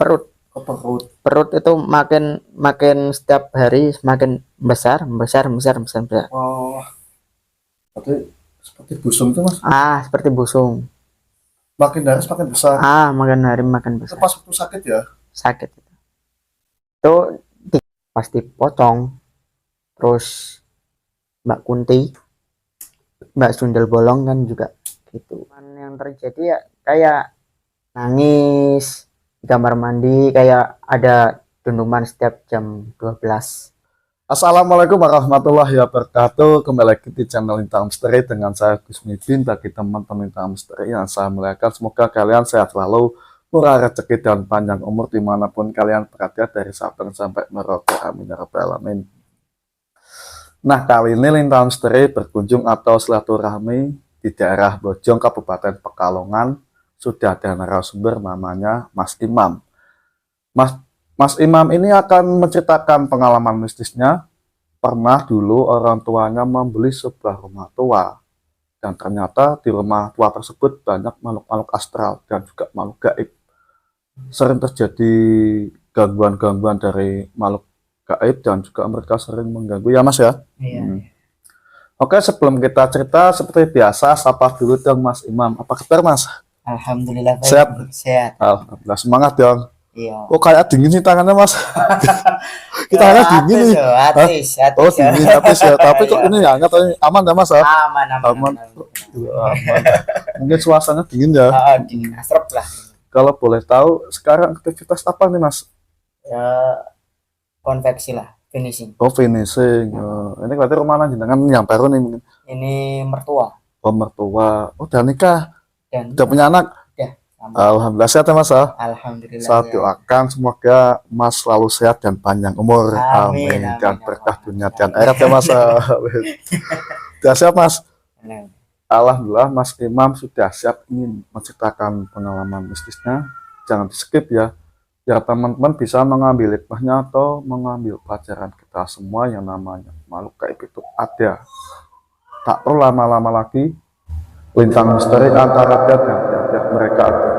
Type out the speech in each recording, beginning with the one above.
perut. Oh, perut. Perut itu makin makin setiap hari semakin besar, besar, besar, besar, besar. Oh, berarti seperti busung itu, Mas. Seperti busung. Makin dari makin besar. Makin hari makin Itu besar. pas waktu sakit ya? Sakit. Itu pasti potong. Terus Mbak Kunti, Mbak Sundel Bolong kan juga gitu. Yang terjadi ya kayak nangis di kamar mandi, kayak ada dentuman setiap jam 12. Assalamualaikum warahmatullahi wabarakatuh. Kembali lagi di channel Lintang Misteri dengan saya Gus Midin. Bagi teman-teman Lintang Misteri yang saya muliakan, semoga kalian sehat selalu, murah rezeki dan panjang umur dimanapun kalian berada, dari Sabang sampai Merauke. Amin ya rabbal alamin. Nah, kali ini Lintang Misteri berkunjung atau silaturahmi di daerah Bojong, Kabupaten Pekalongan. Sudah ada narasumber namanya Mas Imam. Mas Imam ini akan menceritakan pengalaman mistisnya. Pernah dulu orang tuanya membeli sebuah rumah tua, dan ternyata di rumah tua tersebut banyak makhluk-makhluk astral dan juga makhluk gaib. Sering terjadi gangguan-gangguan dari makhluk gaib dan juga mereka sering mengganggu ya Mas ya. Iya. Oke, sebelum kita cerita seperti biasa, sapa dulu dong Mas Imam. Apa kabar Mas? Alhamdulillah baik. Sehat? Sehat. Alhamdulillah, semangat dong. Iya. Oh, kayak dingin nih tangannya Mas. Kita hangat dingin nih. Oh, dingin atis ya. Tapi kok ini hangat, aman ya Mas? Aman. Aman. Mungkin suasananya dingin ya. Dingin asrep lah. Kalau boleh tahu sekarang aktivitas apa nih Mas? Ya, konveksi lah, finishing. Oh, finishing. Ini berarti rumah jenengan yang baru nih mungkin. Ini mertua. Oh, mertua. Oh, udah nikah. Dan Udah punya anak. Alhamdulillah sehat ya Mas. Alhamdulillah. Saya doakan semoga Mas selalu sehat dan panjang umur. Amin. Dan berkah dunia dan akhirat ya Mas. Sudah siap Mas? Alhamdulillah Mas Imam sudah siap ingin menceritakan pengalaman mistisnya. Jangan di skip ya, biar teman-teman bisa mengambil hikmahnya atau mengambil pelajaran. Kita semua yang namanya makhluk gaib itu ada. Tak perlu lama-lama lagi, Lintang Misteri antara dia dan tiap mereka ada.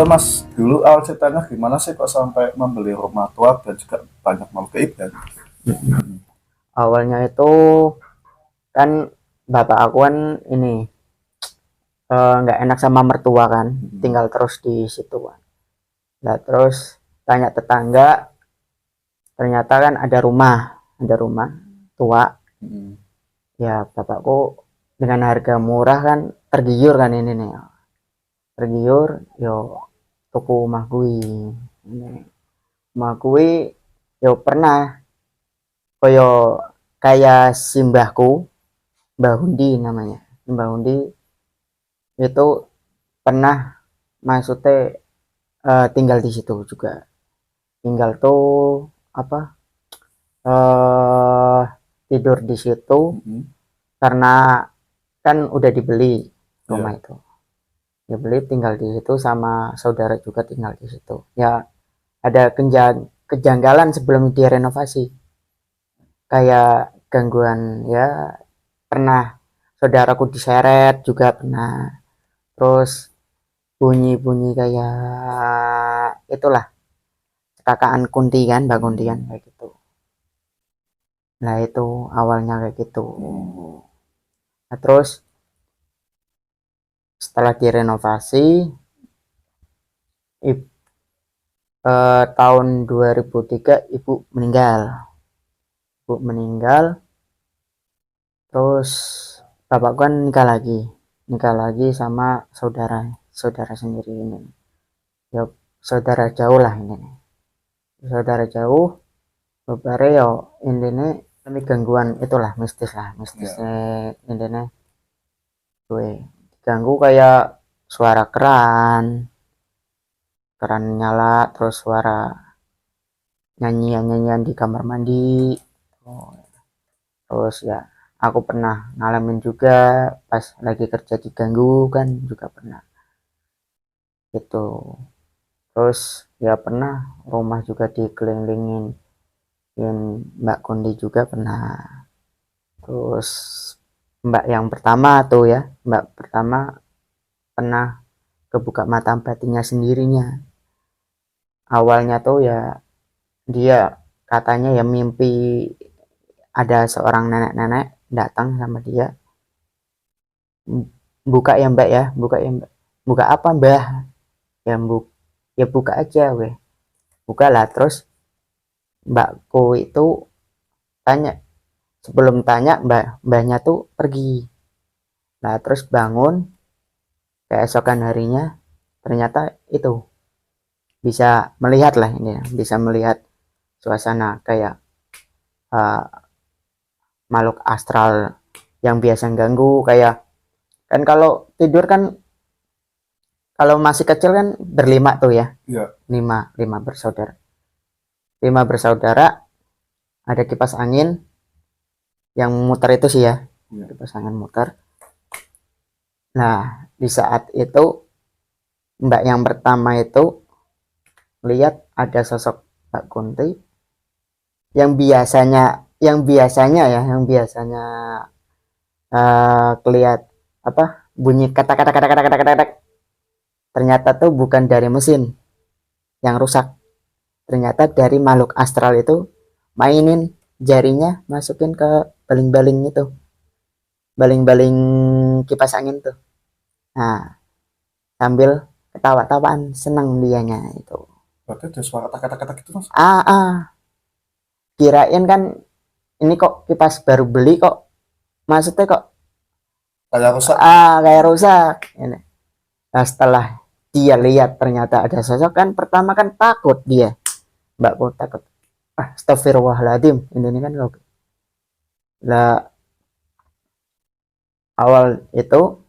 Mas, dulu awal ceritanya gimana sih kok sampai membeli rumah tua dan juga banyak makhluk gaib ya? Awalnya itu kan bapak aku kan ini nggak enak sama mertua kan, tinggal terus di situ kan. Nah terus tanya tetangga, ternyata kan ada rumah tua. Ya bapakku dengan harga murah kan tergiur kan ini nih, tergiur yo tuku omah kuwi yo pernah koyo kayak simbahku Mbah Hundi namanya. Mbah Hundi itu pernah maksudnya tinggal di situ juga. Tinggal tuh apa tidur di situ karena kan udah dibeli rumah itu. Dibeli tinggal di situ sama saudara juga tinggal di situ. Ya ada kejanggalan sebelum direnovasi. Kayak gangguan ya, pernah saudaraku diseret juga pernah. Terus bunyi-bunyi kayak itulah kakaan Kunti kan, Mbak Kunti kan kayak gitu. Nah itu awalnya kayak gitu. Nah, terus setelah direnovasi tahun 2003 ibu meninggal. Terus bapak kan nikah lagi sama saudara sendiri ini ya, saudara jauh lah ini, saudara jauh. Beberapa ya ini gangguan itulah mistisnya intinya gue ganggu kayak suara keran nyala, terus suara nyanyian di kamar mandi. Terus ya aku pernah ngalamin juga pas lagi kerja diganggu kan, juga pernah itu. Terus ya pernah rumah juga dikelilingin Mbak Kundi juga pernah. Terus mbak pertama pernah kebuka mata batinnya sendirinya. Awalnya tuh ya dia katanya ya mimpi ada seorang nenek-nenek datang sama dia. Buka ya mbak ya, buka apa mbah, ya ya buka aja weh, bukalah. Terus mbakku itu tanya, sebelum tanya mbahnya tuh pergi. Nah terus bangun keesokan harinya, ternyata itu bisa melihat lah, ini bisa melihat suasana kayak uh, makhluk astral yang biasa ganggu. Kayak kan kalau tidur kan, kalau masih kecil kan berlima tuh ya, lima bersaudara, ada kipas angin yang muter itu sih ya, kipas angin muter. Nah di saat itu mbak yang pertama itu lihat ada sosok Mbak Kunti yang biasanya kelihat apa, bunyi kata, ternyata tuh bukan dari mesin yang rusak, ternyata dari makhluk astral itu mainin jarinya, masukin ke baling-baling itu, baling-baling kipas angin tuh. Nah sambil ketawa-tawaan seneng dianya itu. Berarti ada suara tak-tak gitu mas? Kirain kan ini kok kipas baru beli kok, maksudnya kok Kayak rusak? Kayak rusak ini. Nah setelah dia lihat ternyata ada sosok kan, pertama kan takut dia, mbakku takut, astagfirullahaladzim, ini kan kok lah. Awal itu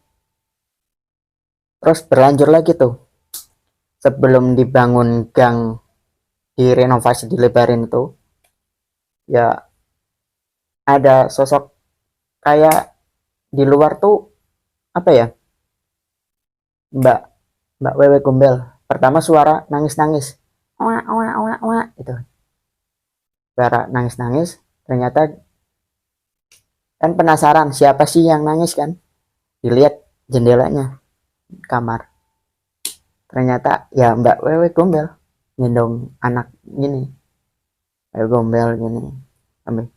terus berlanjut lagi tuh, sebelum dibangun gang, direnovasi, dilebarin tuh ya, ada sosok kayak di luar tuh, apa ya, mbak mbak Wewe Gombel. Pertama suara nangis-nangis, itu suara nangis-nangis. Ternyata kan penasaran siapa sih yang nangis kan, dilihat jendelanya kamar, ternyata ya Mbak Wewe Gombel gendong anak gini, Wewe Gombel gini, ambil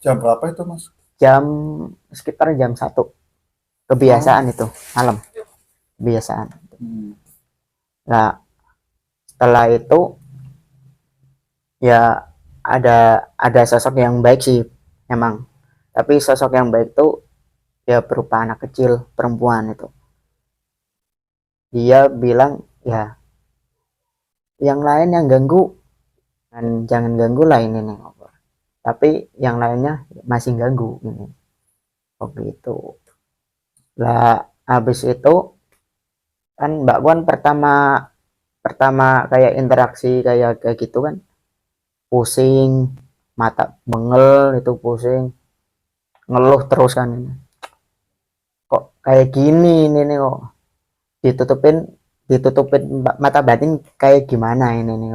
Jam berapa itu mas? Jam sekitar jam 1, kebiasaan itu malam, kebiasaan. Nah setelah itu ya ada sosok yang baik sih emang, tapi sosok yang baik tuh ya berupa anak kecil perempuan itu. Dia bilang ya yang lain yang ganggu dan jangan ganggu lah ini nih, tapi yang lainnya masih ganggu ini, begitu lah. Habis itu kan Mbak Wan pertama kayak interaksi kayak gitu kan, pusing, mata bengel itu, pusing, ngeluh terus kan, ini kok kayak gini ini nih, kok ditutupin mata batin kayak gimana ini nih,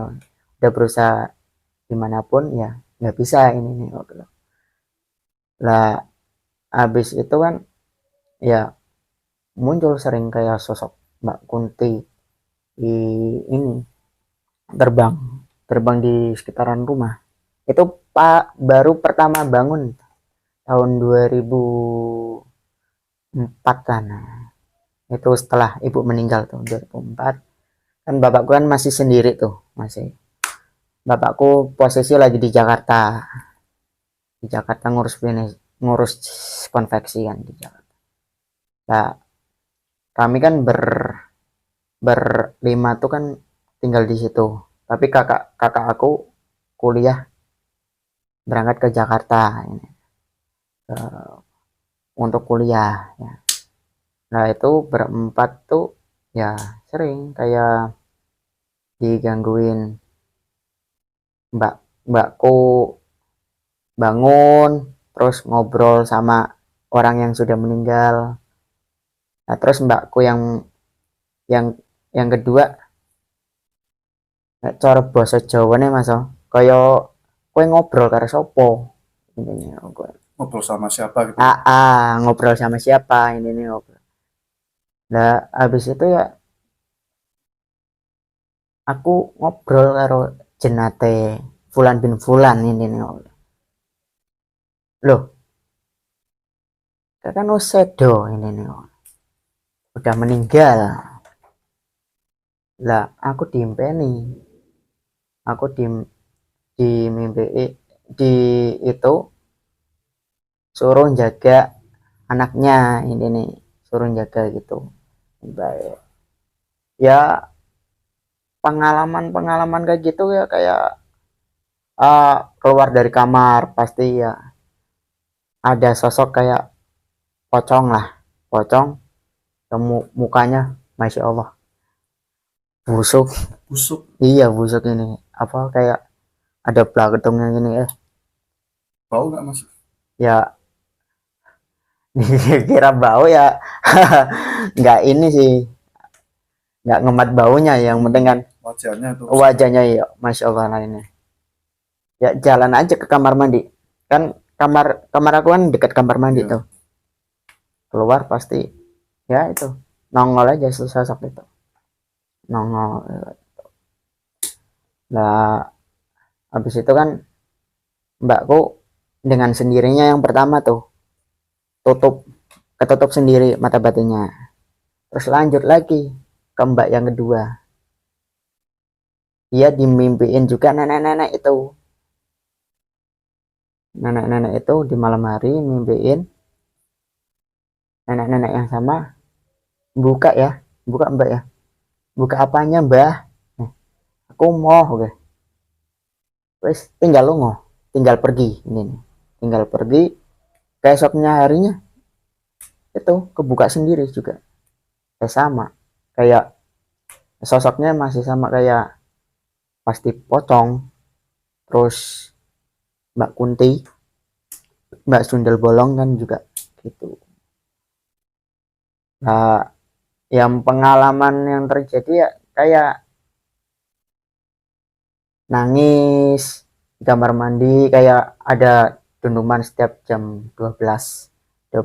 udah berusaha gimana pun ya nggak bisa ini nih lah. Habis itu kan ya muncul sering kayak sosok Mbak Kunti di ini, terbang terbang di sekitaran rumah. Itu Pak baru pertama bangun tahun 2004 kan. Itu setelah ibu meninggal tuh 2004 kan. Bapakku kan masih sendiri tuh, bapakku posisi lagi di Jakarta, ngurus konveksi kan di Jakarta. Nah kami kan berlima tuh kan tinggal di situ, tapi kakak aku kuliah berangkat ke Jakarta ini, untuk kuliah ya. Nah itu berempat tuh ya sering kayak digangguin mbakku bangun terus ngobrol sama orang yang sudah meninggal. Nah terus mbakku yang yang kedua cara bahasa Jawane mas kaya kowe ngobrol karo sopo ini Ngobrol sama siapa gitu? ngobrol sama siapa ini nih ngobrol. Nah habis itu ya aku ngobrol karo jenate Fulan bin Fulan ini nih ngobrol. Loh kan Osedo ini nih ngobrol. Udah meninggal lah aku diimpeni aku di mimpi di itu suruh jaga anaknya ini nih suruh jaga gitu baik ya pengalaman kayak gitu ya kayak keluar dari kamar pasti ya ada sosok kayak pocong lah pocong temu mukanya masya Allah busuk Busuk. iya busuk ini apa kayak ada belakangnya gini Bau nggak mas? ya kira bau ya nggak ini sih nggak ngemat baunya yang penting kan Wajahnya itu. wajahnya ya masya Allah lainnya ya jalan aja ke kamar mandi kan kamar kamar aku kan dekat kamar mandi Iya. tuh keluar pasti ya itu nongol aja sosok itu nongol lah habis itu kan mbakku dengan sendirinya yang pertama tuh ketutup sendiri mata batinnya terus lanjut lagi ke mbak yang kedua dia dimimpiin juga nenek-nenek itu di malam hari mimpiin nenek-nenek yang sama buka ya buka mbak ya buka apanya mbah aku mau oke wes tinggal lungo tinggal pergi ini nih. Tinggal pergi keesoknya harinya itu kebuka sendiri juga sama kayak sosoknya masih sama kayak pasti pocong terus Mbak Kunti Mbak Sundel Bolong kan juga gitu. Nah yang pengalaman yang terjadi ya kayak nangis di kamar mandi kayak ada dentuman setiap jam 12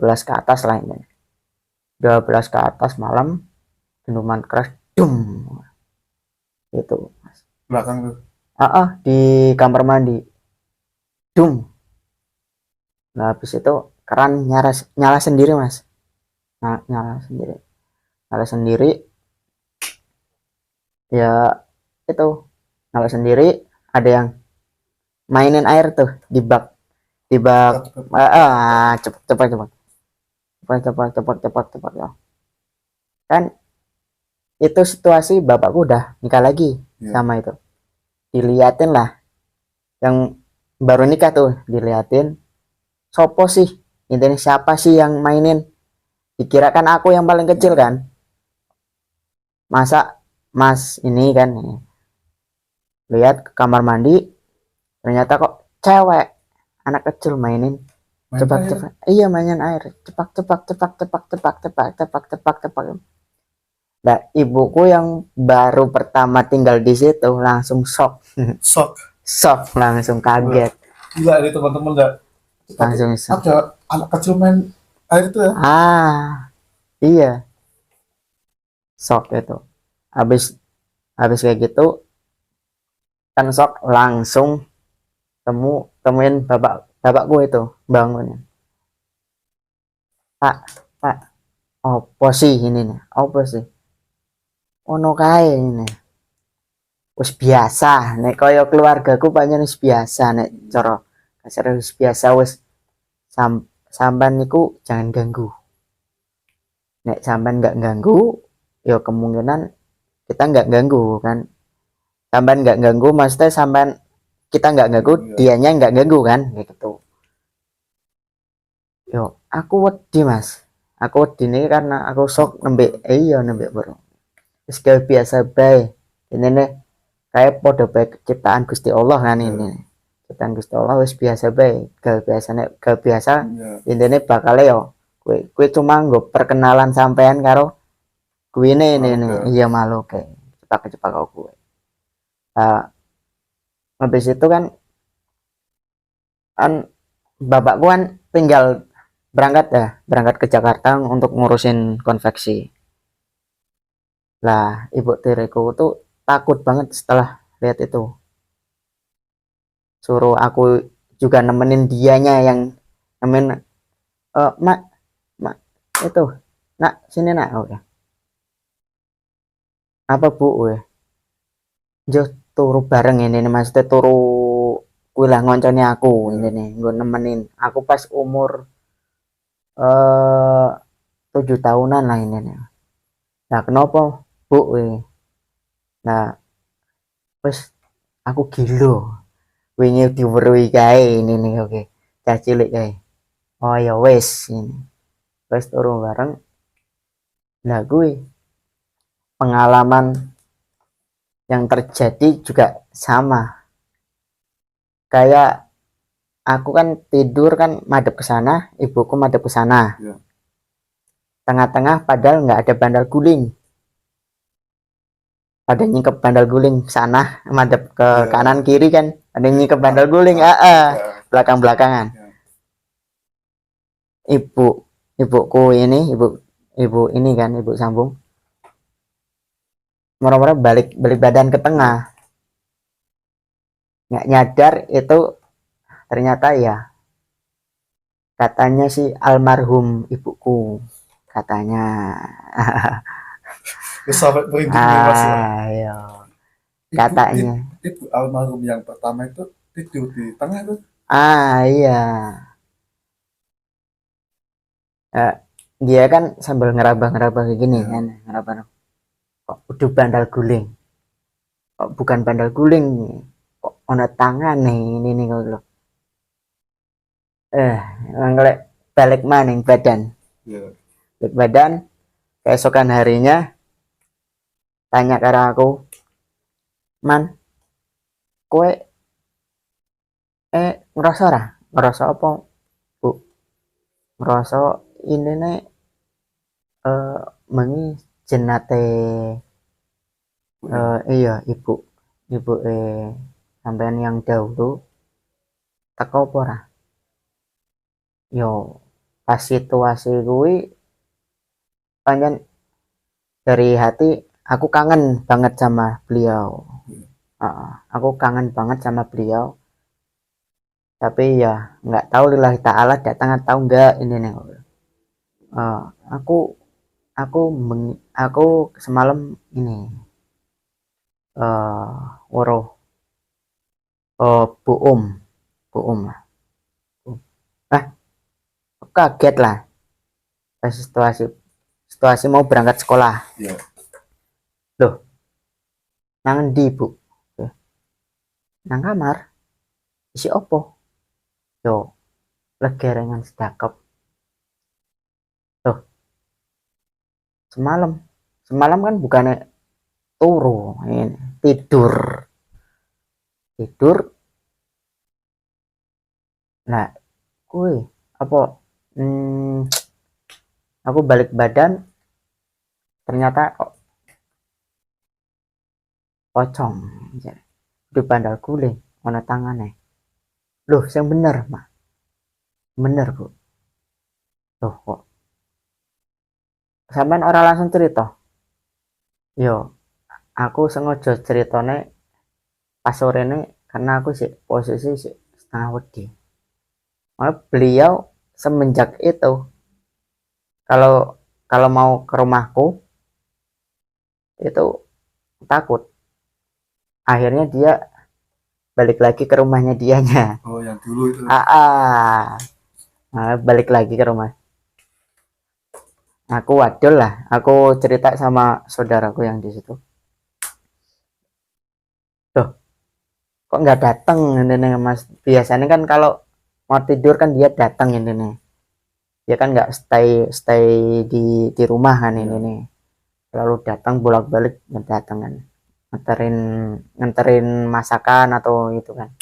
ke atas lah ini 12 ke atas malam dentuman keras dum itu Belakang tuh. di kamar mandi dum nah habis itu keran nyala sendiri mas nah, nyala sendiri ya itu nyala sendiri ada yang mainin air tuh di bak cepet ya kan itu situasi bapakku udah nikah lagi sama itu diliatin lah yang baru nikah tuh diliatin sopo sih intinya siapa sih yang mainin dikirakan aku yang paling kecil kan masa mas ini kan lihat ke kamar mandi ternyata kok cewek anak kecil mainin cepat iya mainin air cepak nah ibuku yang baru pertama tinggal di situ langsung shock langsung kaget gila ini teman-teman nggak langsung ada anak kecil main air itu ya iya shock itu habis kayak gitu kan shock langsung temuin bapakku itu bangun pak opo sih ini nih opo sih ono kae ini wis biasa nek kaya keluargaku pancen wis biasa nek cara kasar wis biasa wis sampean niku jangan ganggu nek sampean nggak ganggu ya kemungkinan kita nggak ganggu kan sampean nggak ganggu maksudnya sampean kita nggak ganggu dianya nggak ganggu kan kayak gitu yo aku wedi mas aku dini karena aku sok nembe bro. Wis gawe biasa bae. Ini nih kayak podo bae ciptaan Gusti Allah kan ini. Ciptaan Gusti Allah wis biasa bae. Gawe biasa intine bakal yo kue cuma nggo perkenalan sampean karo kue ini iya malu kayak cepak kau kue. Habis itu kan bapakku kan tinggal berangkat ke Jakarta untuk ngurusin konveksi. Lah ibu tiriku tuh takut banget setelah lihat itu, suruh aku juga nemenin dianya yang nemenin mak itu nak sini nak udah apa bu jo turu bareng ini nih maksudnya turu kuilah ngoncone aku ini nih gue nemenin aku pas umur 7 tahunan lah ini nih. Nah kenapa bu nah wes aku gilo wingi diweruhi kae ini nih oke cah cilik kae oh ya wes ini wes turu bareng. Nah gue pengalaman yang terjadi juga sama kayak aku kan tidur kan madep ke sana, ibuku madep ke sana. Tengah-tengah padahal nggak ada bandal guling. Ada nyingkep bandal guling sana, madep ke kanan kiri kan, ada nyingkep bandal guling, belakang-belakangan. Ibuku ini, ibu ini kan, ibu sambung. Murah-murah balik badan ke tengah. Nggak nyadar itu ternyata ya katanya si almarhum ibuku katanya sampai merinding mas ya. Ayo. Katanya Itu almarhum yang pertama itu tidur di tengah tuh. Iya. Dia kan sambil ngerabah kayak gini kan, ngerabah. Kok udah bandal guling? Kok bukan bandal guling? Kok ono tangan nih ini kok lo. Ngelek balik maning badan. Balik badan. Keesokan harinya tanya ke aku, man, kowe ngerasa apa bu? Ngerasa ini nih mengi jenate iya ibu sampean yang dahulu teko apa ora? Yo pas situasi gue panjang dari hati aku kangen banget sama beliau. Aku kangen banget sama beliau. Tapi ya nggak tahu lillahi ta'ala datang atau enggak ini nih. Aku semalam ini woro Bu lah. Kaget lah pas situasi mau berangkat sekolah. Loh, nang ndi bu? Nang kamar. Isi opo? Yo, legerengan sedakep. Loh, semalam kan bukannya turu, ini tidur. Nah, apa? Aku balik badan, ternyata pocong, di bandal guling, mana tangannya. Loh, yang bener, mah. Bener bu. Loh kok. Sampai orang langsung cerita. Yo, aku sengaja ceritanya pas sore ini karena aku sih posisi sih setengah wedi. Beliau semenjak itu kalau mau ke rumahku itu takut. Akhirnya dia balik lagi ke rumahnya dianya. Oh, yang dulu itu. Balik lagi ke rumah. Aku wadul lah. Aku cerita sama saudaraku yang di situ. Loh, kok nggak datang ini nih mas? Biasanya kan kalau mau tidur kan dia datang ini nih. dia kan nggak stay di rumah kan, ini nih selalu datang bolak-balik datang kan, nganterin masakan atau itu kan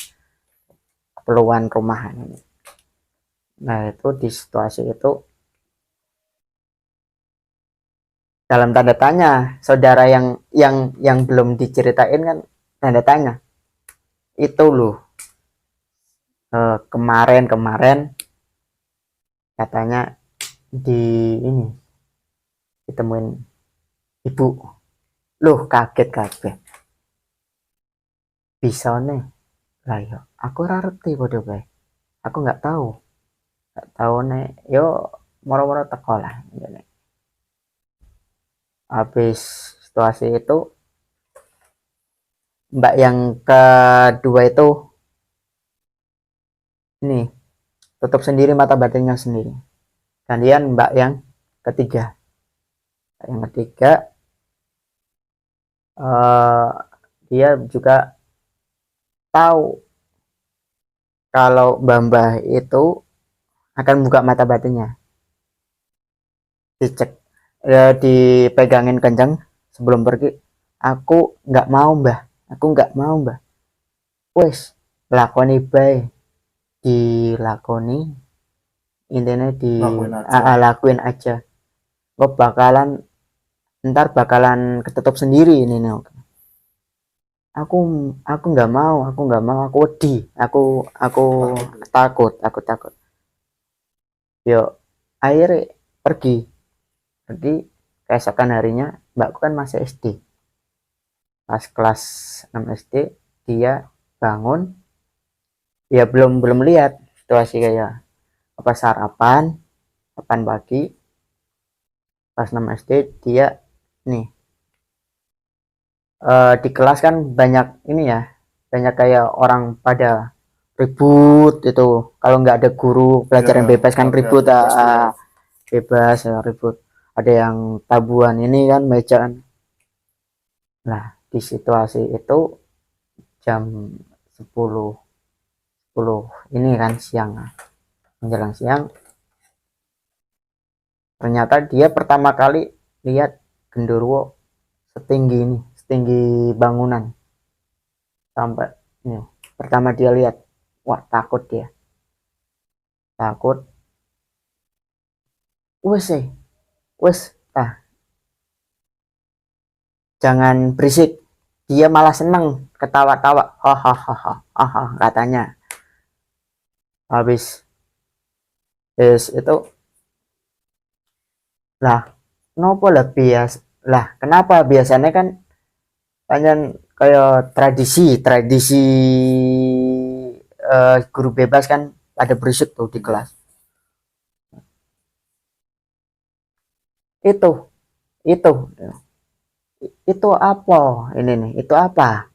keperluan rumahan ini. Nah itu di situasi itu dalam tanda tanya, saudara yang belum diceritain kan tanda tanya itu loh. Kemarin katanya di ini ditemuin ibu, loh kaget kabeh bisa nih lah ya aku rarti bodoh bae, aku nggak tahu nih yo moro-moro teko lah ini. Habis situasi itu mbak yang kedua itu ini tutup sendiri mata batinnya sendiri. Kemudian mbak yang ketiga eh, dia juga tahu kalau mbah itu akan buka mata batinnya, dicek ya, dipegangin kencang sebelum pergi. Aku nggak mau mbah, aku nggak mau mbah, wes lakoni bae, dilakoni intinya lakuin aja, kok ntar bakalan ketutup sendiri ini nih. Aku nggak mau, aku wedi, aku takut. Yo akhirnya pergi keesokan harinya mbakku kan masih SD, pas kelas 6 SD dia bangun, ya belum lihat situasi kayak apa, sarapan pagi pas 6 SD dia nih di kelas kan banyak ini ya, banyak kayak orang pada ribut itu, kalau nggak ada guru pelajaran bebas kan ribut, bebas ya, ribut, ada yang tabuhan ini kan meja kan. Nah di situasi itu jam 10 ini kan siang, menjelang siang, ternyata dia pertama kali lihat genderuwo setinggi bangunan, sampai ini pertama dia lihat, wah takut, wes jangan berisik, dia malah seneng ketawa-tawa, hahaha katanya. Habis itu lah nopo lah lah kenapa biasanya kan panjang kayak tradisi guru bebas kan ada berisik tuh di kelas. itu itu apa ini nih, itu apa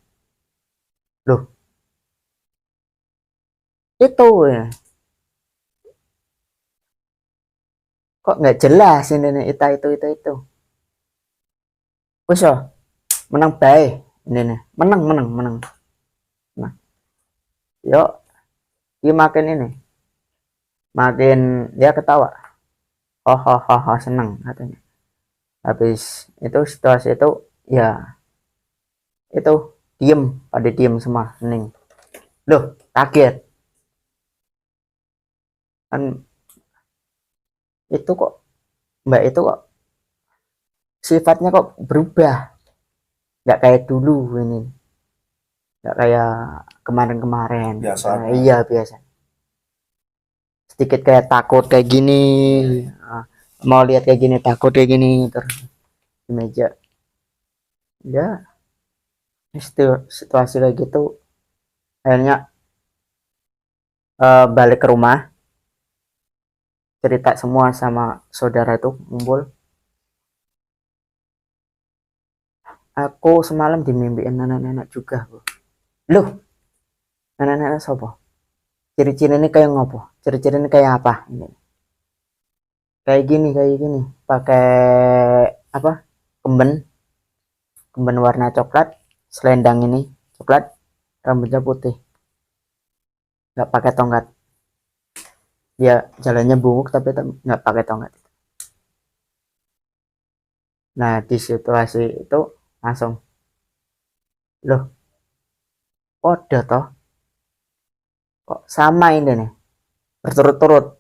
loh, itu ya kok nggak jelas ini nih, itu wes menang baik ini nih, menang. Nah yuk dia makin ini, makin dia ketawa, senang katanya. Habis itu situasi itu ya itu pada diem semua, hening, loh kaget kan, itu kok mbak itu kok sifatnya kok berubah, nggak kayak dulu ini, nggak kayak kemarin biasa. Iya biasa, sedikit kayak takut kayak gini, mau lihat kayak gini takut kayak gini terus di meja. Ya situasi kayak gitu akhirnya balik ke rumah, cerita semua sama saudara itu ngumpul. Aku semalam dimimpiin nenek-nenek juga, loh nenek-nenek sopo, ciri-ciri ini kayak ngopo, ciri-ciri ini kayak apa ini, kayak gini pakai apa, kemben warna coklat, selendang ini coklat, rambutnya putih, nggak pakai tongkat, dia jalannya bungkuk tapi nggak pakai tongkat. Nah di situasi itu langsung, loh kode toh, kok sama ini nih berturut-turut.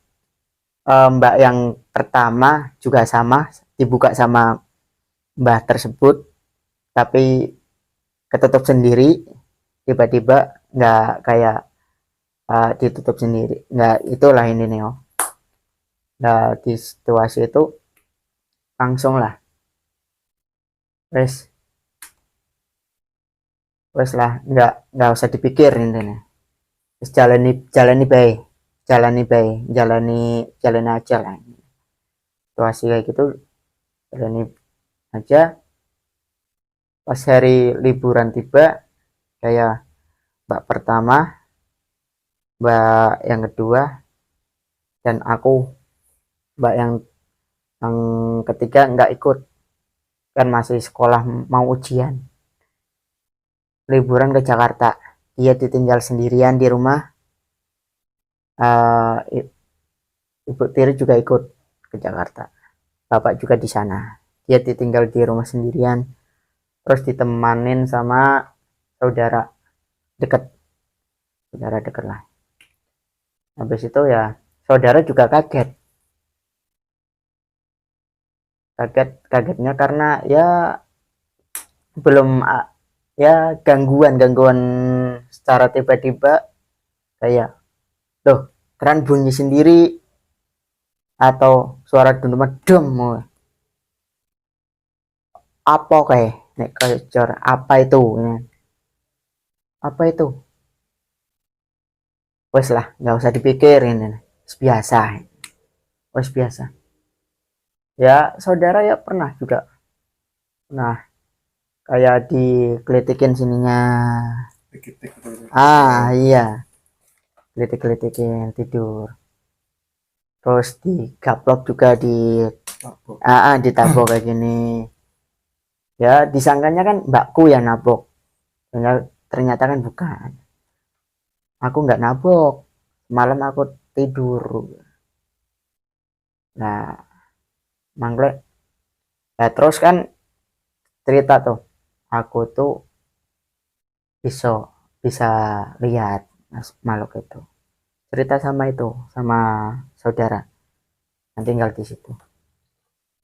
Mbak yang pertama juga sama, dibuka sama mbah tersebut tapi ketutup sendiri, tiba-tiba nggak kayak ditutup sendiri, nggak, itulah ini nih. Oh, nah di situasi itu langsung lah, wes wes lah, nggak usah dipikir ini nih, wes jalani, jalani baik, jalani baik, jalani aja lah. Situasi kayak gitu jalani aja. Pas hari liburan tiba, kayak mbak pertama, mbak yang kedua, dan aku, mbak yang ketiga nggak ikut, kan masih sekolah mau ujian, liburan ke Jakarta. Dia ditinggal sendirian di rumah. uh, Ibu tiri juga ikut ke Jakarta, bapak juga di sana. Dia ditinggal di rumah sendirian, terus ditemanin sama saudara deket, saudara deket lah. Habis itu ya saudara juga kaget, kagetnya karena ya belum, ya gangguan secara tiba-tiba, kayak loh keran bunyi sendiri atau suara dentuman dem, apa kayak nek kecor, apa itu ya. Apa itu, wes lah nggak usah dipikirin, biasa, wes biasa. Ya saudara ya pernah juga, nah kayak dikelitikin sininya, iya, kelitik-kelitikin tidur, terus digaplok juga, ditabok kayak gini. Ya disangkanya kan mbakku yang nabok, ternyata kan bukan, aku nggak nabok, malam aku tidur. Nah mangklek, nah terus kan cerita tuh, aku tuh bisa bisa lihat makhluk itu, cerita sama itu, sama saudara yang tinggal di situ,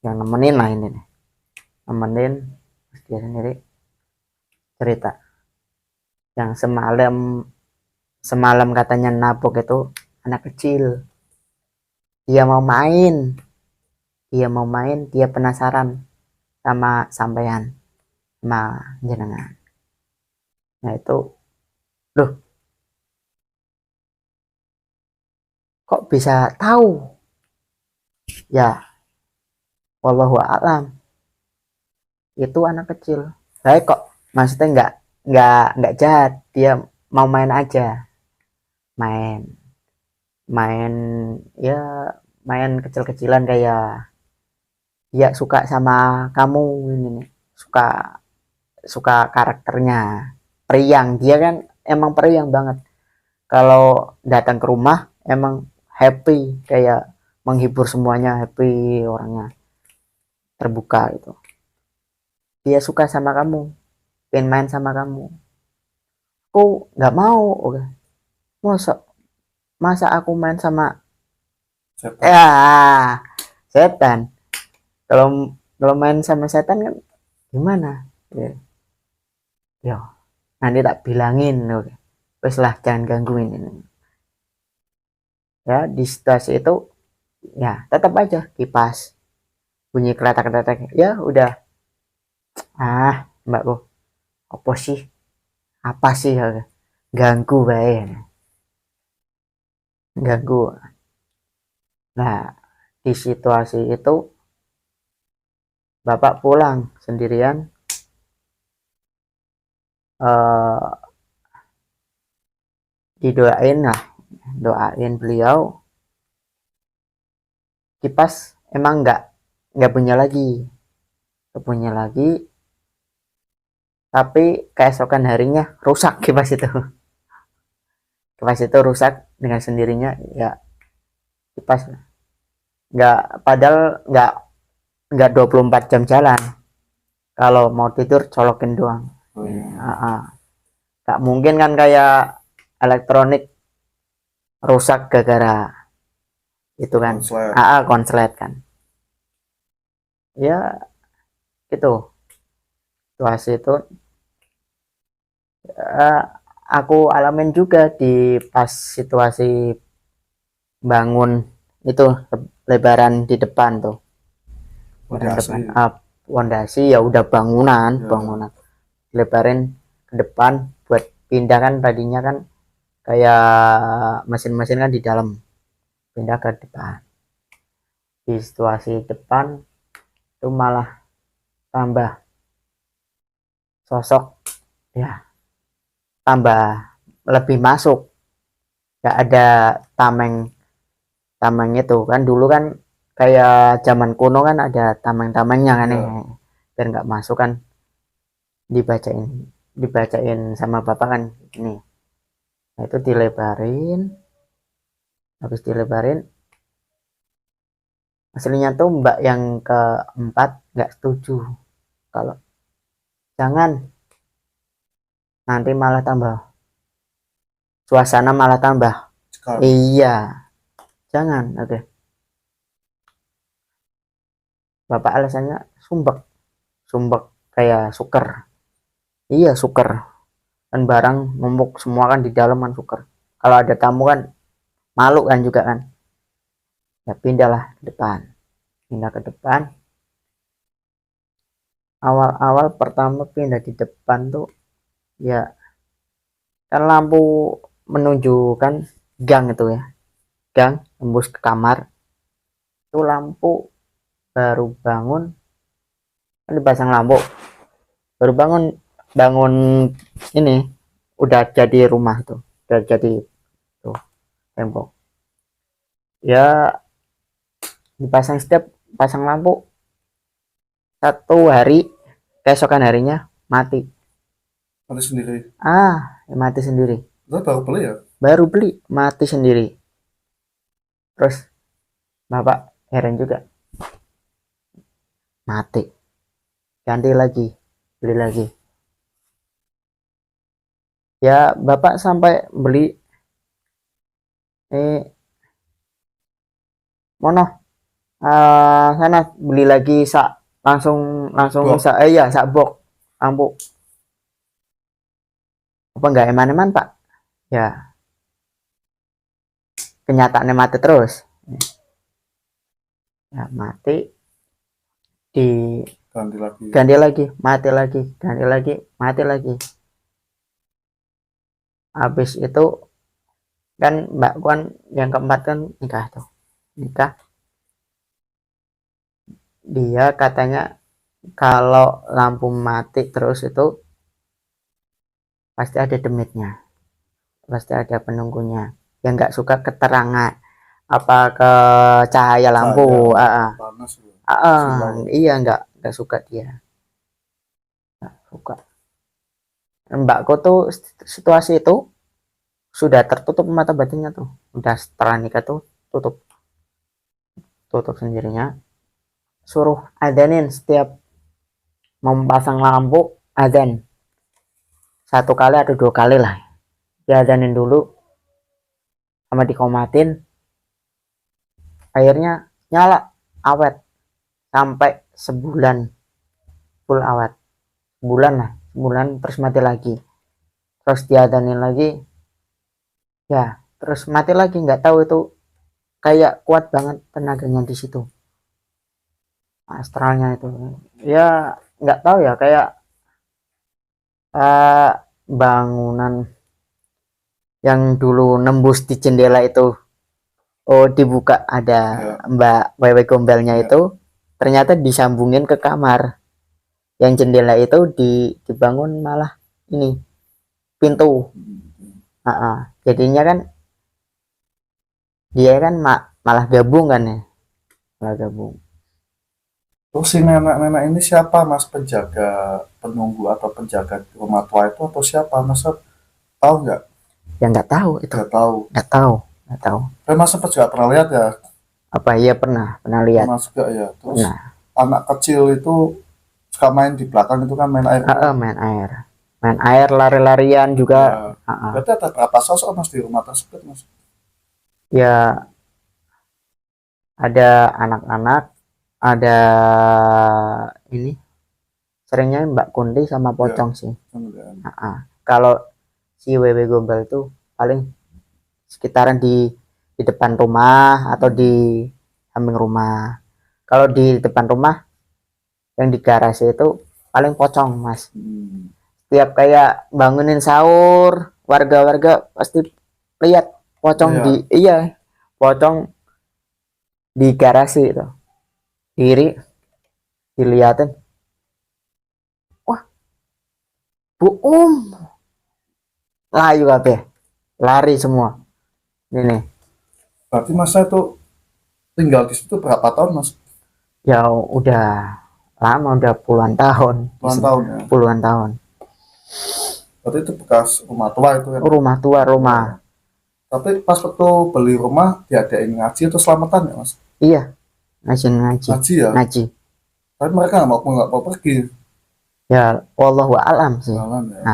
yang nemenin lah ini nih, nemenin. Dia sendiri cerita yang semalam semalam katanya nabok itu anak kecil. Dia mau main, dia penasaran sama sampean, sama jenengan. Nah itu, loh kok bisa tahu ya, wallahu a'lam, itu anak kecil. Saya kok maksudnya nggak jahat, dia mau main aja, main main ya, main kecil-kecilan, kayak dia suka sama kamu ini nih, suka suka karakternya, periang, dia kan emang periang banget. Kalau datang ke rumah emang happy, kayak menghibur semuanya, happy orangnya, terbuka gitu. Dia suka sama kamu, pengen main sama kamu, aku nggak mau. Oke, masa masa aku main sama setan, ya setan, kalau kalau main sama setan kan gimana ya, ya nanti tak bilangin. Oke, wes lah jangan gangguin ini. Ya di situasi itu ya tetap aja kipas bunyi keletak-keletak, ya udah, mbakku apa sih, apa sih, ganggu baik, ganggu. Nah di situasi itu bapak pulang sendirian, eh, didoain lah, doain beliau, kipas emang nggak punya lagi, tapi keesokan harinya rusak kipas itu. Kipas itu rusak dengan sendirinya ya, kipas. Nggak, padahal nggak 24 jam jalan. Kalau mau tidur colokin doang. Oh, iya. Nggak mungkin kan kayak elektronik rusak gara-gara itu kan. Konslet. Konslet kan. Ya gitu. Situasi itu aku alamin juga di pas situasi bangun itu lebaran di depan tuh. Fondasi. Pondasi ya udah bangunan, Ya. bangunan. Lebarin ke depan buat pindah kan, tadinya kan kayak mesin-mesin kan di dalam, pindah ke depan. Di situasi depan itu malah tambah sosok, ya tambah lebih masuk. Gak ada tameng itu kan, dulu kan kayak zaman kuno kan ada tameng-tamengnya kan, Ya. biar nggak masuk kan, dibacain sama bapak kan ini. Nah, itu dilebarin, habis dilebarin aslinya tuh mbak yang keempat nggak setuju, kalau jangan, nanti malah tambah suasana, malah tambah. Sekarang. Iya, jangan. Oke, bapak alasannya sumbek kayak suker. Iya, suker kan, barang numpuk semua kan di dalam kan, suker. Kalau ada tamu kan malu kan juga kan. Ya pindahlah ke depan, pindah ke depan. Awal-awal pertama pindah di depan tuh ya kan lampu menunjukkan gang itu ya, gang tembus ke kamar. Itu lampu baru bangun kan dipasang lampu, baru bangun ini udah jadi rumah tuh, udah jadi tuh tembok ya, dipasang, setiap pasang lampu 1 hari, keesokan harinya mati. Mati sendiri. Mati sendiri. Itu baru beli ya? Baru beli mati sendiri. Terus bapak heran juga, mati, ganti lagi, beli lagi. Ya bapak sampai beli mono sana beli lagi langsung sak box lampu. Apa enggak eman-eman pak? Ya kenyataannya mati terus. Ya mati, ganti lagi, mati lagi, ganti lagi, mati lagi. Habis itu kan mbak kan yang keempat kan nikah. Dia katanya kalau lampu mati terus itu pasti ada demitnya, pasti ada penunggunya yang nggak suka keterangan apa ke cahaya lampu. Panas, Iya, nggak suka, dia nggak suka. Mbakku tuh situasi itu sudah tertutup mata batinnya tuh, udah setelah nikah tuh tutup sendirinya, suruh adanin setiap mau pasang lampu, adzan 1 kali atau 2 kali lah, diadanin dulu sama dikomatin, akhirnya nyala awet sampai sebulan full awet, sebulan terus mati lagi, terus diadanin lagi ya, terus mati lagi. Nggak tahu itu kayak kuat banget tenaganya di situ, astralnya itu ya, nggak tahu ya, kayak bangunan yang dulu nembus di jendela itu, dibuka ada mbak wewe gombelnya itu, ternyata disambungin ke kamar. Yang jendela itu dibangun malah ini pintu. Jadinya kan dia kan malah gabung kan ya, malah gabung. Terus si nenek-nenek ini siapa mas, penjaga, penunggu atau penjaga rumah tua itu atau siapa mas, tahu nggak? Ya nggak tahu itu. Nggak tahu. Tapi mas sempat juga pernah lihat ya Apa iya pernah lihat. Pernah juga ya. Terus Nah, anak kecil itu suka main di belakang itu kan main air. main air lari-larian juga. Ya. Heeh. Berarti ada berapa sosok mas di rumah tersebut mas? Ya ada anak-anak, ada ini seringnya Mbak Kunti sama Ya, Pocong sih. kemudian. Kalau si Wewe Gombal itu paling sekitaran di depan rumah atau di samping rumah. Kalau di depan rumah yang di garasi itu paling Pocong mas. Tiap kayak bangunin sahur, warga-warga pasti lihat Pocong Iya. iya Pocong di garasi itu diri diliatin, wah buum, layu kabeh, lari semua ini. Berarti masa itu tinggal di situ berapa tahun mas? Ya udah lama, udah puluhan tahun. Puluhan tahun ya. Puluhan tahun. Berarti itu bekas rumah tua itu kan? Rumah tua, rumah. Tapi pas waktu beli rumah diadain ngaji atau selamatan ya mas? Iya, ngaji. Ngaji ya? Ngaji. Tapi mereka nggak mau pergi. Ya, wallahu a'lam sih. Jalan ya.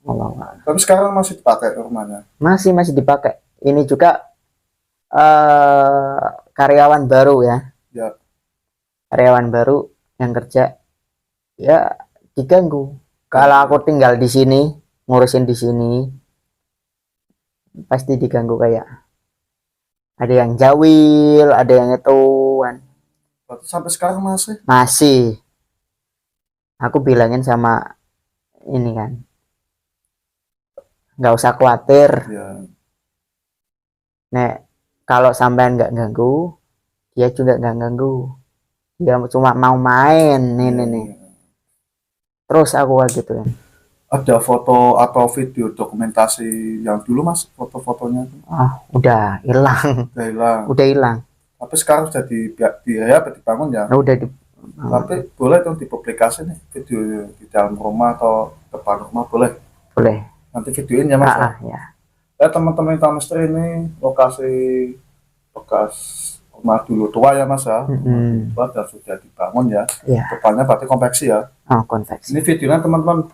Wallahu a'lam. Tapi sekarang masih dipakai rumahnya? Masih dipakai. Ini juga karyawan baru ya. Ya. Karyawan baru yang kerja ya diganggu. Kalau aku tinggal di sini, ngurusin di sini, pasti diganggu kayak ada yang jawil, ada yang itu kan. Berarti sampai sekarang masih? Masih. Aku bilangin sama ini kan, nggak usah khawatir. Ya. Nek kalau sampean nggak ganggu, dia juga nggak ganggu. Dia cuma mau main nih. Terus aku kayak gitu ya. Ada foto atau video dokumentasi yang dulu mas, foto-fotonya? Udah hilang. Udah hilang. Udah hilang. Tapi sekarang sudah dibangun ya. Udah Tapi boleh dong dipublikasi nih video di dalam rumah atau depan rumah, boleh? Boleh. Nanti videoin ya mas. Ya. Ya teman-teman Intan Misteri ini lokasi bekas rumah dulu tua ya mas ya. Rumah tua sudah dibangun ya. Depannya berarti konveksi ya. Konveksi. Ini videonya teman-teman.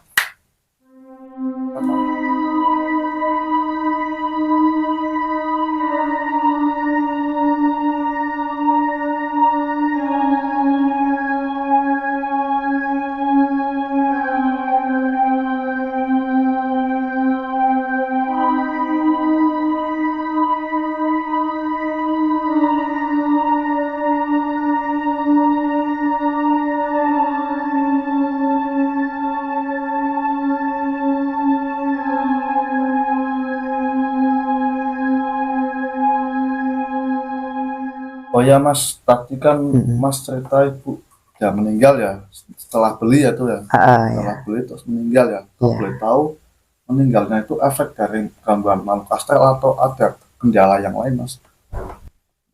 Oh ya mas, tadi kan mas cerita ibu ya meninggal ya setelah beli ya tuh ya. Setelah beli terus meninggal ya. Kalau boleh tahu meninggalnya itu efek dari gangguan makhluk astral atau ada kendala yang lain mas?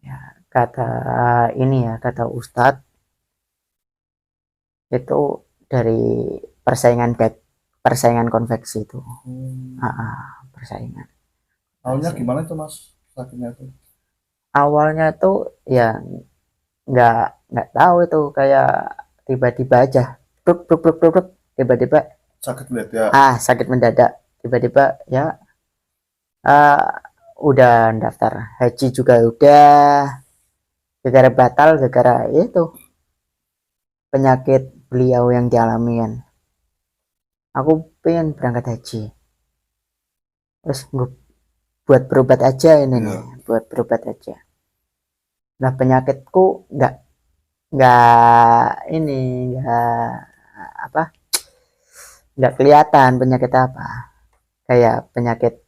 Ya, kata Ustadz itu dari persaingan konveksi itu. Persaingan. Awalnya gimana itu mas sakitnya itu? Awalnya tuh ya nggak tahu itu, kayak tiba-tiba aja tiba-tiba sakit mendadak. Sakit mendadak tiba-tiba ya. Udah daftar haji juga udah, gara-gara batal gara-gara itu penyakit beliau yang dialami kan. Aku pengen berangkat haji, terus buat berobat aja ini nih, buat berobat aja. Nah penyakitku nggak kelihatan penyakit apa, kayak penyakit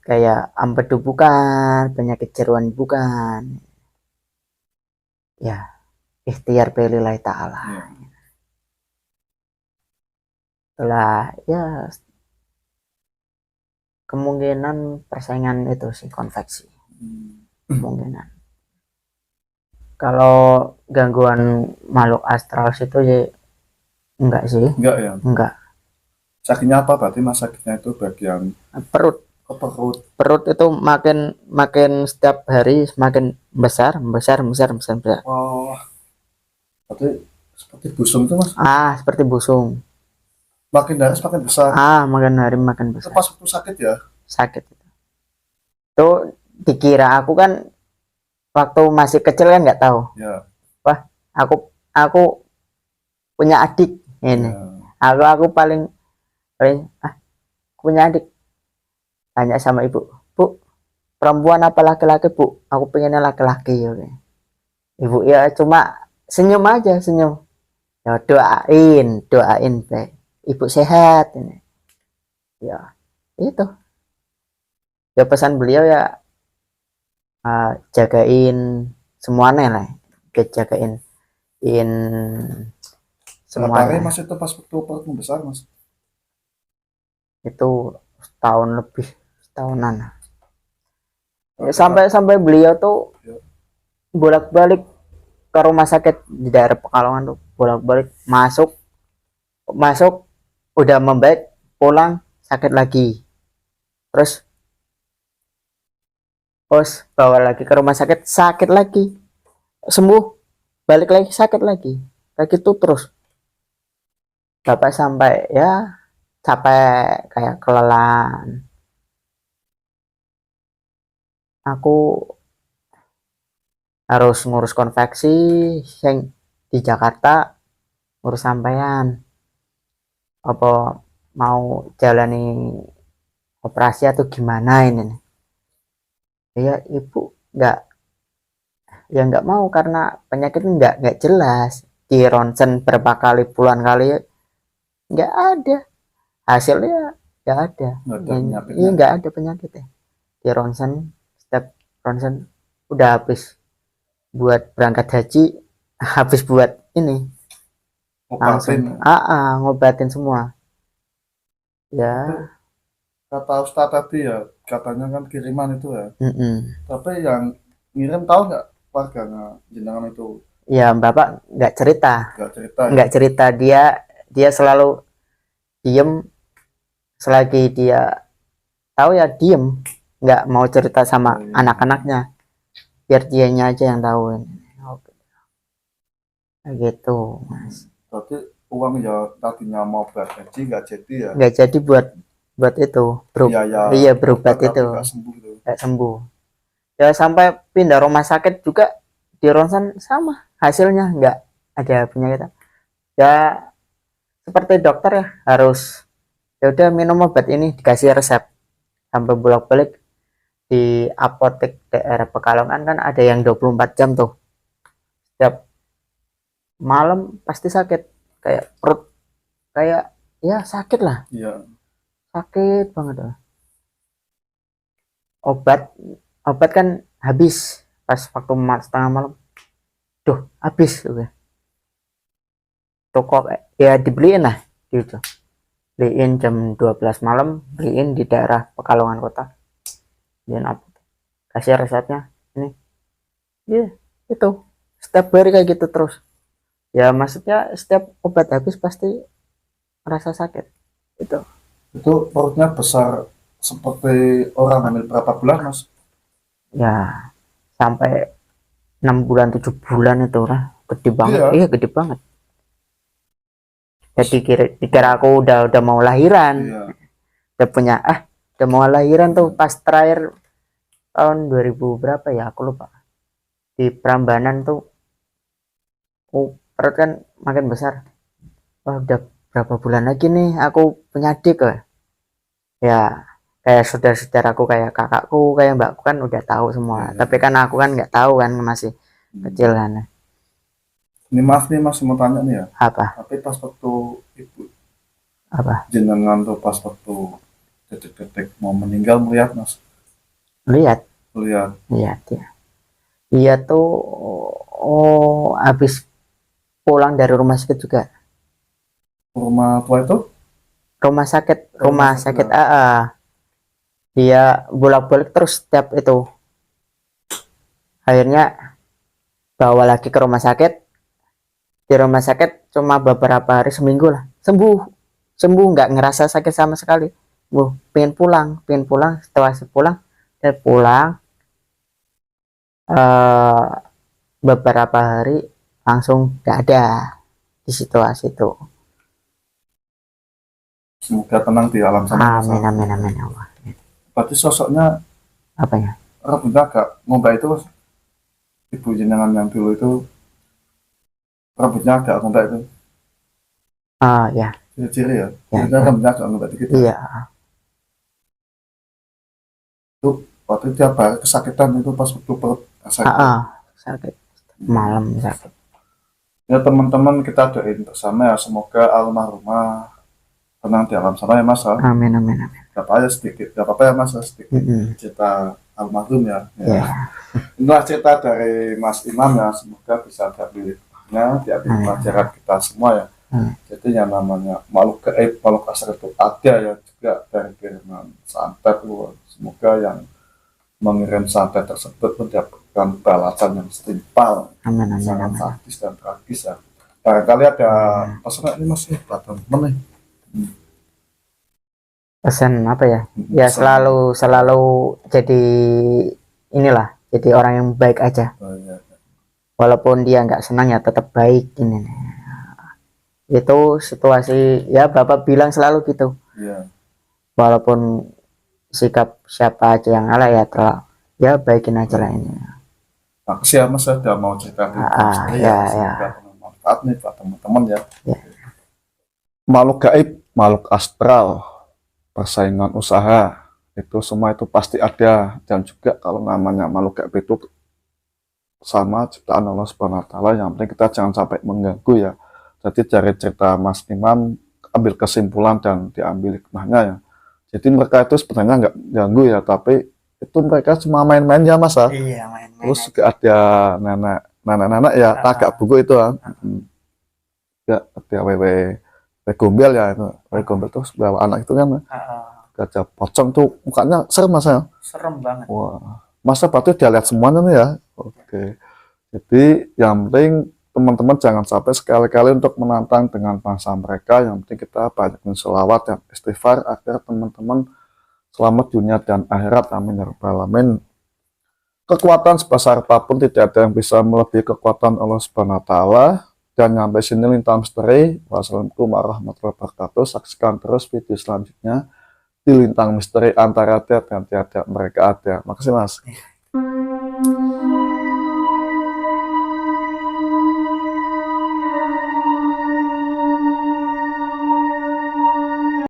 kayak ampedu bukan, penyakit jeruan bukan, ya ikhtiar bilillahi ta'ala. Setelah ya kemungkinan persaingan itu sih konveksi, kemungkinan. Kalau gangguan makhluk astral itu ya enggak sih. Enggak ya? Enggak. Sakitnya apa berarti mas? Sakitnya itu bagian perut. ke perut. Perut itu makin makin setiap hari semakin besar, besar, besar, besar, besar. Oh, berarti seperti busung itu mas. Seperti busung. Makin dari makin besar. Makin hari makin Itu besar. pas waktu sakit ya? Sakit itu. Tuh dikira aku kan waktu masih kecil kan nggak tahu. Ya. Wah, aku punya adik ini. Ya. Aku paling punya adik. Tanya sama ibu, Bu, perempuan apa laki-laki, Bu? Aku pengennya laki-laki. Oke. Ibu ya cuma senyum aja, senyum. Ya doain baik. Ibu sehat ini. Ya, itu. Ya pesan beliau ya jagain semuanya lah. Jagain Berapa hari semuanya. mas itu pas waktu perutmu besar mas? Itu setahun lebih, setahunan. Ya, Berapa? sampai beliau tuh Ya. bolak-balik ke rumah sakit di daerah Pekalongan tuh, bolak-balik masuk udah membaik, pulang sakit lagi, terus bawa lagi ke rumah sakit lagi, sembuh, balik lagi sakit lagi, kayak gitu terus. Bapak sampai ya capek, kayak kelelahan. Aku harus ngurus konveksi yang di Jakarta, ngurus sampean apa mau jalani operasi atau gimana ini nih. Ya ibu nggak mau karena penyakit nggak jelas, di ronsen berapa kali, puluhan kali, nggak ada hasilnya, nggak ada. Nggak ada penyakitnya. Iya, nggak ada penyakitnya. Di ronsen, setiap ronsen udah habis buat berangkat haji, habis buat ini langsung Obatin. ngobatin semua ya. Tapi kata Ustadz tadi ya, katanya kan kiriman itu ya. Tapi yang ngirim tahu nggak warganya jenengan itu? Ya bapak nggak cerita, Nggak cerita ya? dia selalu diem, selagi dia tahu ya diem, nggak mau cerita sama anak-anaknya, biar dianya aja yang tahu. Oke. Gitu mas. Berarti uang ya tadinya mau bayar gaji nggak jadi ya? Nggak jadi buat itu iya berobat itu, nggak sembuh gitu. nggak sembuh. Ya sampai pindah rumah sakit juga di ronsen sama hasilnya, nggak ada penyakit. Ya seperti dokter ya, harus ya udah minum obat ini, dikasih resep, sampai bolak-balik di apotek daerah Pekalongan kan ada yang 24 jam tuh, setiap malam pasti sakit, kayak perut, kayak ya sakit lah, Iya. sakit banget lah. Obat kan habis pas waktu setengah malam, habis udah. Toko ya dibeliin lah gitu, beliin jam 12 malam, beliin di daerah Pekalongan kota, beliin apa, kasih resepnya ini. Iya, itu setiap hari kayak gitu terus. Ya maksudnya setiap obat habis pasti merasa sakit itu. Itu perutnya besar seperti orang hamil berapa bulan mas? Ya sampai 6 bulan 7 bulan itu lah, gede banget. Iya. Iya gede banget. Jadi dikira aku udah mau lahiran. Iya. Udah mau lahiran tuh pas terakhir tahun 2000 berapa ya, aku lupa, di Prambanan tuh perut kan makin besar. Udah berapa bulan lagi nih aku punya adik ya, kayak saudara-saudaraku, kayak kakakku, kayak mbakku kan udah tahu semua. Tapi kan aku kan nggak tahu kan, masih kecil kan. Ini maaf nih mas, mau tanya nih ya. Apa? Tapi pas waktu ibu jenengan tuh pas waktu detik-detik mau meninggal melihat mas? Lihat ya. Iya tuh habis pulang dari rumah sakit juga. Rumah tua itu? Rumah sakit dia bolak-balik terus setiap itu. Akhirnya bawa lagi ke rumah sakit. Di rumah sakit cuma beberapa hari, seminggu lah, sembuh, nggak ngerasa sakit sama sekali. pengen pulang. Setelah pulang dan pulang, eh, beberapa hari langsung gak ada di situasi itu. Semoga tenang di alam sana. Amin amin amin ya Allah. Berarti sosoknya Apa ya? rambutnya agak ngomba itu, ibu jenengan yang dulu itu rambutnya agak ngomba itu. Ya Ciri-ciri ya. ya, Kita ya. rambutnya agak ngomba dikit. Iya. Itu waktu tiap hari kesakitan itu pas waktu perut sakit. Sakit malam sakit. Ya teman-teman, kita doain bersama ya, semoga almarhumah tenang di alam sana ya Mas. Amin amin amin. Gak apa ya sedikit, gak apa-apa ya Mas, sedikit cerita almarhum ya. Ya. Inilah cerita dari Mas Imam ya, semoga bisa diambil hikmahnya, diambil pelajaran kita semua ya. Jadi yang namanya makhluk gaib, makhluk asal itu ada ya, juga dari kiriman santet. Semoga yang mengirim santet tersebut mendapatkan balasan yang setimpal, sangat sadis dan tragis ya. Barangkali ada pesan ini Mas buat teman-teman nih. Pesan apa ya? Ya selalu jadi inilah, jadi orang yang baik aja. Iya. Walaupun dia nggak senang ya tetap baik ini. Itu situasi ya, Bapak bilang selalu gitu. Iya. Walaupun sikap siapa aja yang ala ya ya baikin aja lah ini. Makasih ya Mas, sudah mau cerita ya. Semoga bermanfaat nih buat teman-teman ya. Ya. Makhluk gaib, makhluk astral, persaingan usaha, itu semua itu pasti ada. Dan juga kalau namanya makhluk gaib itu sama ciptaan Allah Subhanahu wa Ta'ala, yang penting kita jangan sampai mengganggu ya. Jadi dari cerita Mas Imam ambil kesimpulan dan diambil hikmahnya ya. Jadi mereka itu sebenarnya nggak ganggu ya, tapi itu mereka cuma main-main ya Mas. Iya, main-main. Terus juga ada nenek-nenek ya, tagak buku itu kan. Ya, ada wewe gombel ya, itu wewe gombel tuh bawa anak itu kan. Gajah pocong tuh mukanya serem Mas ya. Serem banget. Wah, Masa berarti dia lihat semuanya nih ya. Oke. Jadi yang penting teman-teman jangan sampai sekali-kali untuk menantang dengan bangsa mereka. Yang penting kita banyakin sholawat dan istighfar agar teman-teman selamat dunia dan akhirat. Amin ya rabbal alamin. Kekuatan sebesar apapun tidak ada yang bisa melebihi kekuatan Allah Subhanahu wa Ta'ala. Dan sampai sini Lintang Misteri. Wassalamualaikum warahmatullahi wabarakatuh. Saksikan terus video selanjutnya di Lintang Misteri, antara ada dan tiada, mereka ada. Makasih Mas.